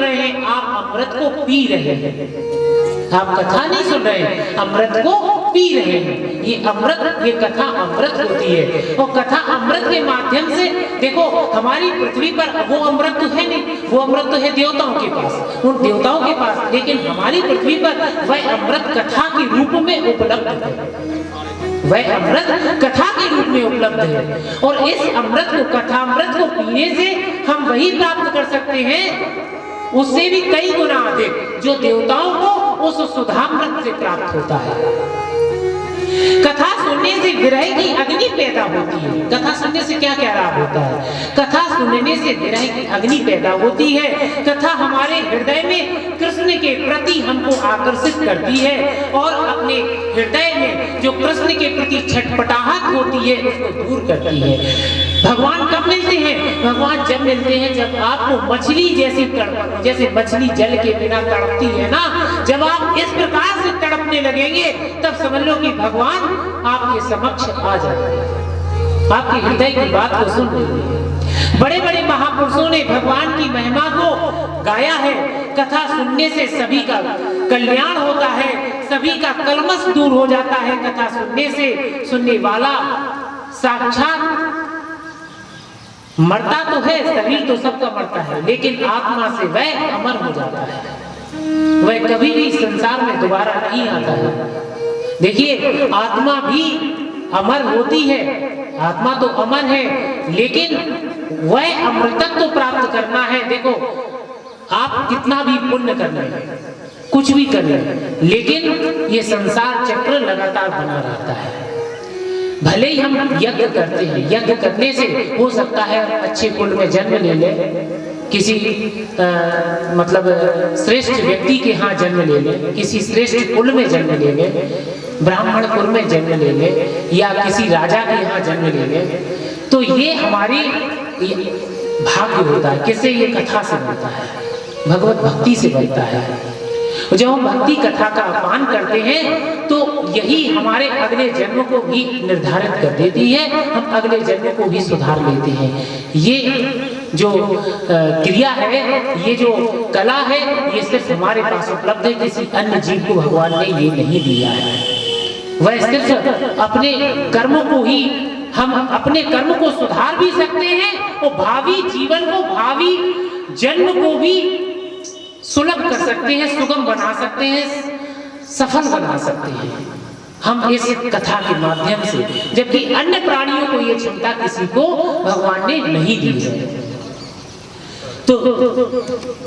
रहे हैं, आप अमृत को पी रहे हैं। आप कथा नहीं सुन रहे हैं, अमृत को पी रहे हैं। ये अमृत, ये कथा अमृत होती है। और कथा अमृत के माध्यम से देखो, हमारी पृथ्वी पर वो अमृत तो है नहीं, वो अमृत तो है देवताओं के पास, उन देवताओं के पास, लेकिन हमारी पृथ्वी पर वह अमृत कथा के रूप में उपलब्ध है। वह अमृत कथा के रूप में उपलब्ध है। और इस अमृत को, कथा अमृत को पीने से हम वही प्राप्त कर सकते हैं, उससे भी कई गुना अधिक, जो देवताओं को उस सुधामृत से प्राप्त होता है। कथा सुनने से विरह की अग्नि पैदा होती है। कथा सुनने से क्या क्या लाभ होता है? कथा सुनने से विरह की अग्नि पैदा होती है। कथा हमारे हृदय में कृष्ण के प्रति हमको आकर्षित करती है, और अपने हृदय में जो कृष्ण के प्रति छटपटाहट होती है उसको दूर करती है। भगवान कब मिलते हैं? भगवान जब मिलते हैं जब आपको मछली जैसी तड़प, जैसे मछली जल के बिना तड़पती है ना, जब आप इस प्रकार से तड़पने लगेंगे तब समझ लो कि भगवान आपके समक्ष आ जाएंगे, आपके हृदय की बात को सुन लेंगे। बड़े बड़े महापुरुषों ने भगवान की महिमा को गाया है। कथा सुनने से सभी का कल्याण होता है, सभी का कलमश दूर हो जाता है। कथा सुनने से सुनने वाला साक्षात मरता तो है, शरीर तो सबका मरता है, लेकिन आत्मा से वह अमर हो जाता है। वह कभी भी संसार में दोबारा नहीं आता है। देखिए, आत्मा भी अमर होती है, आत्मा तो अमर है, लेकिन वह अमृतत्व प्राप्त करना है। देखो, आप कितना भी पुण्य कर लें, कुछ भी कर लें, लेकिन ये संसार चक्र लगातार बना रहता है। भले ही हम यज्ञ करते हैं, यज्ञ करने से हो सकता है अच्छे कुल में जन्म ले ले, किसी मतलब श्रेष्ठ व्यक्ति के यहाँ जन्म ले ले, किसी श्रेष्ठ कुल में जन्म ले ले, ब्राह्मण कुल में जन्म ले ले, या किसी राजा के यहाँ जन्म ले ले, तो ये हमारी भाग्य होता है। किससे? ये कथा से बनता है, भगवत भक्ति से बनता है। जब हम भक्ति कथा का पान करते हैं तो यही हमारे अगले जन्म को भी निर्धारित कर देती है, हम अगले जन्म को भी सुधार लेते हैं। ये जो क्रिया है, ये जो कला है, ये सिर्फ हमारे पास उपलब्ध है, किसी अन्य जीव को भगवान ने ये नहीं दिया है। वह सिर्फ अपने कर्म को ही, हम अपने कर्म को सुधार भी सकते हैं और भावी जीवन को, भावी जन्म को भी सुलभ कर सकते हैं, सुगम बना सकते हैं, सफल बना सकते हैं हम इस कथा के माध्यम से। जबकि अन्य प्राणियों को ये क्षमता किसी को भगवान ने नहीं दी है। तो